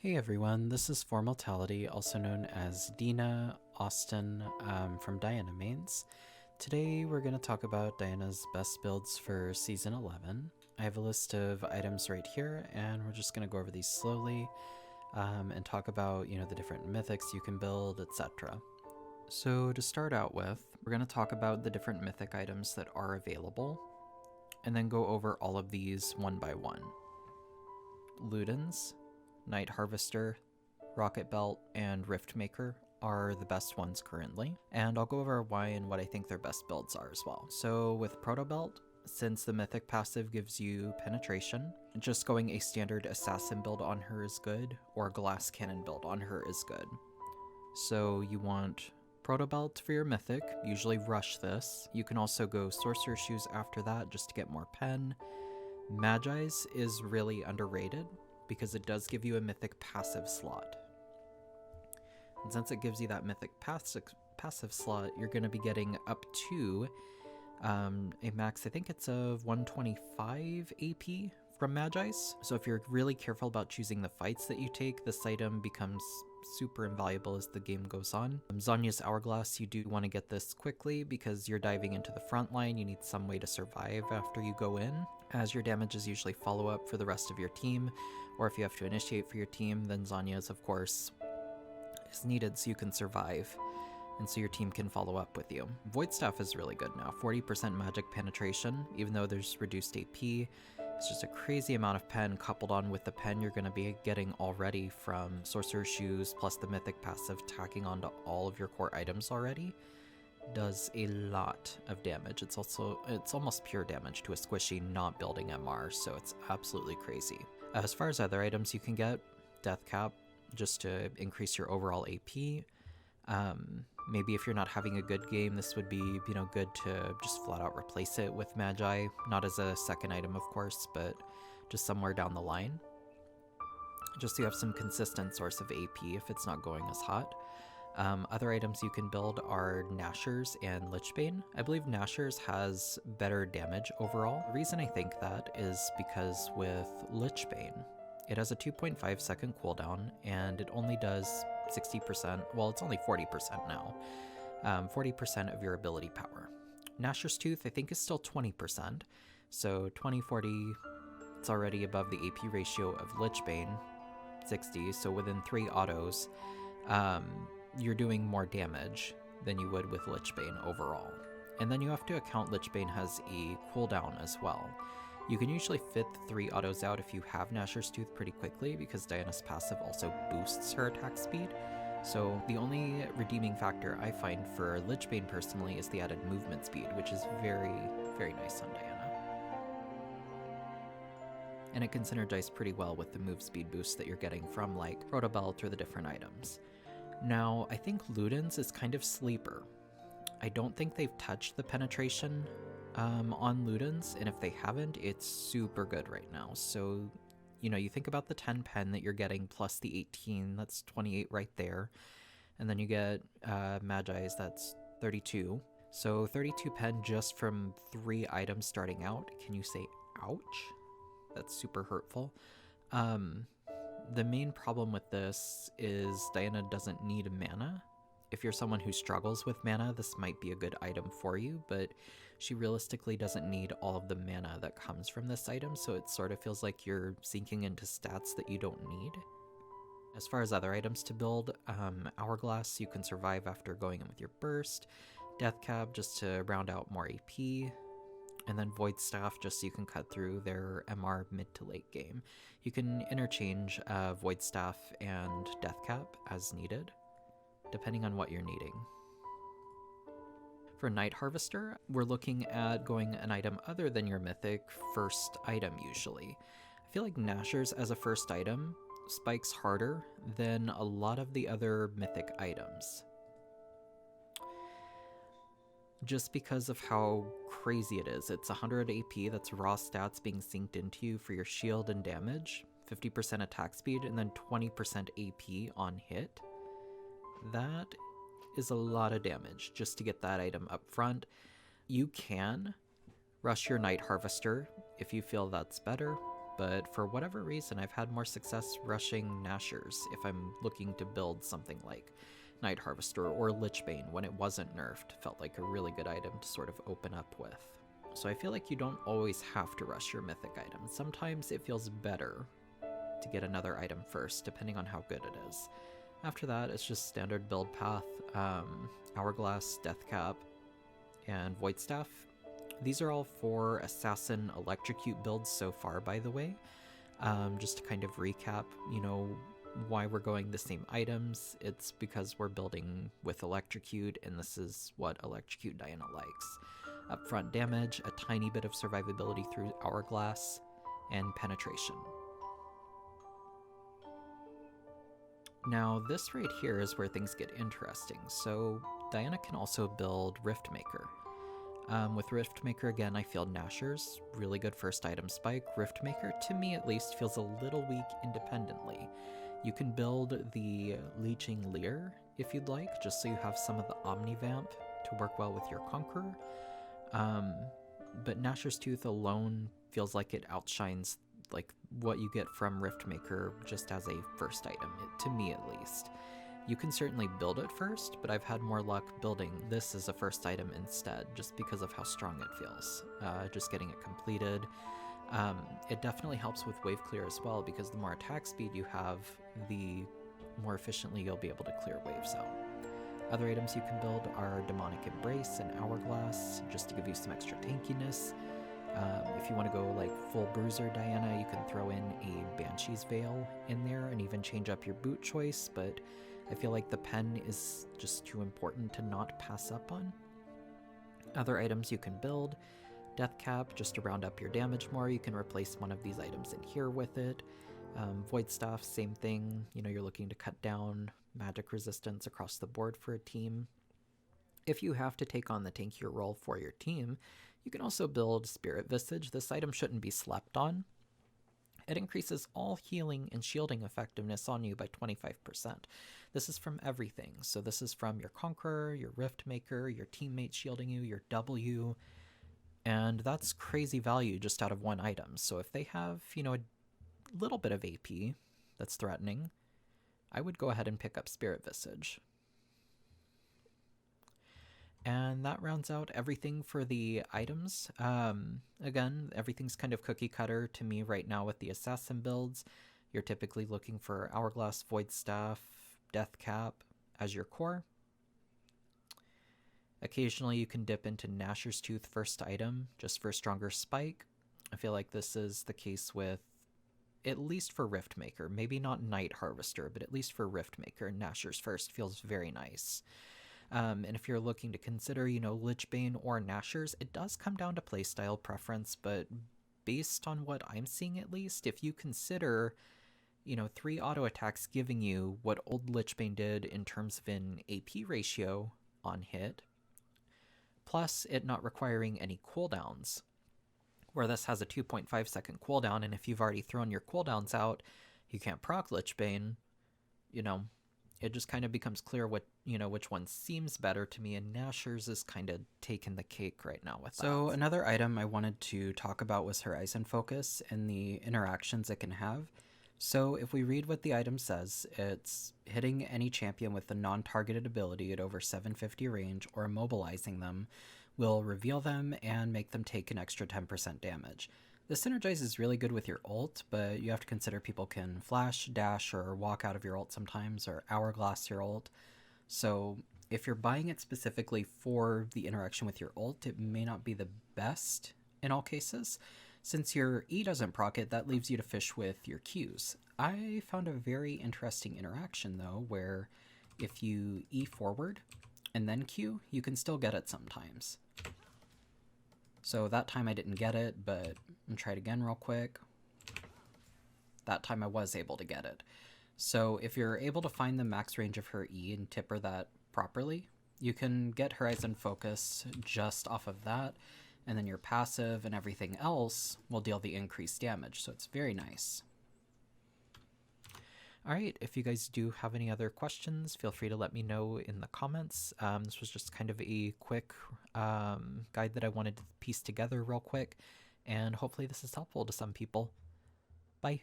Hey everyone, this is Formaltality, also known as Dina Austin from Diana Mains. Today we're going to talk about Diana's best builds for Season 11. I have a list of items right here, and we're just going to go over these slowly and talk about, the different mythics you can build, etc. So to start out with, we're going to talk about the different mythic items that are available, and then go over all of these one by one. Ludens, Night Harvester, Rocketbelt, and Riftmaker are the best ones currently, and I'll go over why and what I think their best builds are as well. So with protobelt, since the mythic passive gives you penetration, just going a standard assassin build on her is good, or glass cannon build on her is good. So you want protobelt for your mythic, usually rush this. You can also go sorcerer shoes after that just to get more pen. Magi's is really underrated because it does give you a mythic passive slot. And since it gives you that mythic passive slot, you're going to be getting up to a max, I think it's of 125 AP from Magi's. So if you're really careful about choosing the fights that you take, this item becomes super invaluable as the game goes on. Zhonya's Hourglass, you do want to get this quickly because you're diving into the front line. You need some way to survive after you go in, as your damages usually follow up for the rest of your team, or if you have to initiate for your team, then Zhonya's, of course, is needed so you can survive, and so your team can follow up with you. Void Staff is really good now, 40% magic penetration, even though there's reduced AP. It's just a crazy amount of pen coupled on with the pen you're going to be getting already from Sorcerer Shoes, plus the mythic passive tacking onto all of your core items already. Does a lot of damage. It's almost pure damage to a squishy not building MR, so it's absolutely crazy. As far as other items you can get, Death Cap, just to increase your overall AP. Maybe if you're not having a good game, this would be, good to just flat out replace it with Magi. Not as a second item, of course, but just somewhere down the line. Just so you have some consistent source of AP if it's not going as hot. Other items you can build are Nashor's and Lich Bane. I believe Nashor's has better damage overall. The reason I think that is because with Lich Bane, it has a 2.5 second cooldown, and it only does 60%, well, it's only 40% now, 40% of your ability power. Nashor's Tooth, I think, is still 20%, so 20-40, it's already above the AP ratio of Lich Bane, 60, so within 3 autos, you're doing more damage than you would with Lich Bane overall. And then you have to account Lich Bane has a cooldown as well. You can usually fit the 3 autos out if you have Nashor's Tooth pretty quickly, because Diana's passive also boosts her attack speed. So the only redeeming factor I find for Lich Bane personally is the added movement speed, which is very, very nice on Diana. And it can synergize pretty well with the move speed boost that you're getting from like Protobelt or the different items. Now, I think Ludens is kind of sleeper. I don't think they've touched the penetration on Ludens, and if they haven't, it's super good right now. So, you think about the 10 pen that you're getting plus the 18, that's 28 right there. And then you get Magi's, that's 32. So 32 pen just from 3 items starting out. Can you say ouch? That's super hurtful. The main problem with this is Diana doesn't need mana. If you're someone who struggles with mana, this might be a good item for you, but she realistically doesn't need all of the mana that comes from this item, so it sort of feels like you're sinking into stats that you don't need. As far as other items to build, Hourglass, you can survive after going in with your burst, Death Cab just to round out more AP, and then Void Staff just so you can cut through their MR mid to late game. You can interchange Void Staff and Death Cap as needed, depending on what you're needing. For Night Harvester, we're looking at going an item other than your mythic first item usually. I feel like Nashor's as a first item spikes harder than a lot of the other mythic items, just because of how crazy it is. It's 100 AP, that's raw stats being synced into you for your shield and damage, 50% attack speed, and then 20% AP on hit. That is a lot of damage just to get that item up front. You can rush your Night Harvester if you feel that's better, but for whatever reason, I've had more success rushing Nashors if I'm looking to build something like Night Harvester or Lich Bane when it wasn't nerfed. Felt like a really good item to sort of open up with. So I feel like you don't always have to rush your mythic items. Sometimes it feels better to get another item first, depending on how good it is. After that, it's just standard build path, Hourglass, Deathcap, and Void Staff. These are all for Assassin Electrocute builds so far, by the way. Just to kind of recap, you know, why we're going the same items. It's because we're building with Electrocute, and this is what Electrocute Diana likes. Upfront damage, a tiny bit of survivability through Hourglass, and penetration. Now, this right here is where things get interesting. So, Diana can also build Riftmaker. With Riftmaker, again, I feel Nashor's really good first item spike. Riftmaker, to me at least, feels a little weak independently. You can build the Leeching Leer if you'd like, just so you have some of the Omnivamp to work well with your Conqueror. But Nashor's Tooth alone feels like it outshines like what you get from Riftmaker just as a first item, to me at least. You can certainly build it first, but I've had more luck building this as a first item instead, just because of how strong it feels. Just getting it completed. It definitely helps with wave clear as well, because the more attack speed you have, the more efficiently you'll be able to clear waves out. Other items you can build are Demonic Embrace and Hourglass, just to give you some extra tankiness. If you want to go like full Bruiser Diana, you can throw in a Banshee's Veil in there and even change up your boot choice, but I feel like the pen is just too important to not pass up on. Other items you can build, Deathcap, just to round up your damage more. You can replace one of these items in here with it. Void Staff, same thing. You know, you're looking to cut down magic resistance across the board for a team. If you have to take on the tankier role for your team, you can also build Spirit Visage. This item shouldn't be slept on. It increases all healing and shielding effectiveness on you by 25%. This is from everything. So this is from your Conqueror, your Riftmaker, your teammates shielding you, your W, and that's crazy value just out of one item. So if they have, you know, a little bit of AP that's threatening, I would go ahead and pick up Spirit Visage. And that rounds out everything for the items. Again, everything's kind of cookie cutter to me right now with the Assassin builds. You're typically looking for Hourglass, Void Staff, Deathcap as your core. Occasionally you can dip into Nashor's Tooth first item, just for stronger spike. I feel like this is the case with, at least for Riftmaker, maybe not Night Harvester, but at least for Riftmaker, Nashor's first feels very nice. And if you're looking to consider, you know, Lich Bane or Nashor's, it does come down to playstyle preference, but based on what I'm seeing at least, if you consider, you know, 3 auto attacks giving you what old Lich Bane did in terms of an AP ratio on hit, plus it not requiring any cooldowns, where this has a 2.5 second cooldown, and if you've already thrown your cooldowns out, you can't proc Lich Bane, you know, it just kind of becomes clear what, you know, which one seems better to me, and Nashor's is kind of taking the cake right now with that. So another item I wanted to talk about was Horizon Focus and the interactions it can have. So if we read what the item says, it's hitting any champion with a non-targeted ability at over 750 range or immobilizing them will reveal them and make them take an extra 10% damage. This synergizes really good with your ult, but you have to consider people can flash, dash, or walk out of your ult sometimes, or hourglass your ult. So if you're buying it specifically for the interaction with your ult, it may not be the best in all cases. Since your E doesn't proc it, that leaves you to fish with your Qs. I found a very interesting interaction though, where if you E forward and then Q, you can still get it sometimes. So that time I didn't get it, but I'm try it again real quick. That time I was able to get it. So if you're able to find the max range of her E and tipper that properly, you can get Horizon Focus just off of that, and then your passive and everything else will deal the increased damage, so it's very nice. Alright, if you guys do have any other questions, feel free to let me know in the comments. This was just kind of a quick guide that I wanted to piece together real quick, and hopefully this is helpful to some people. Bye.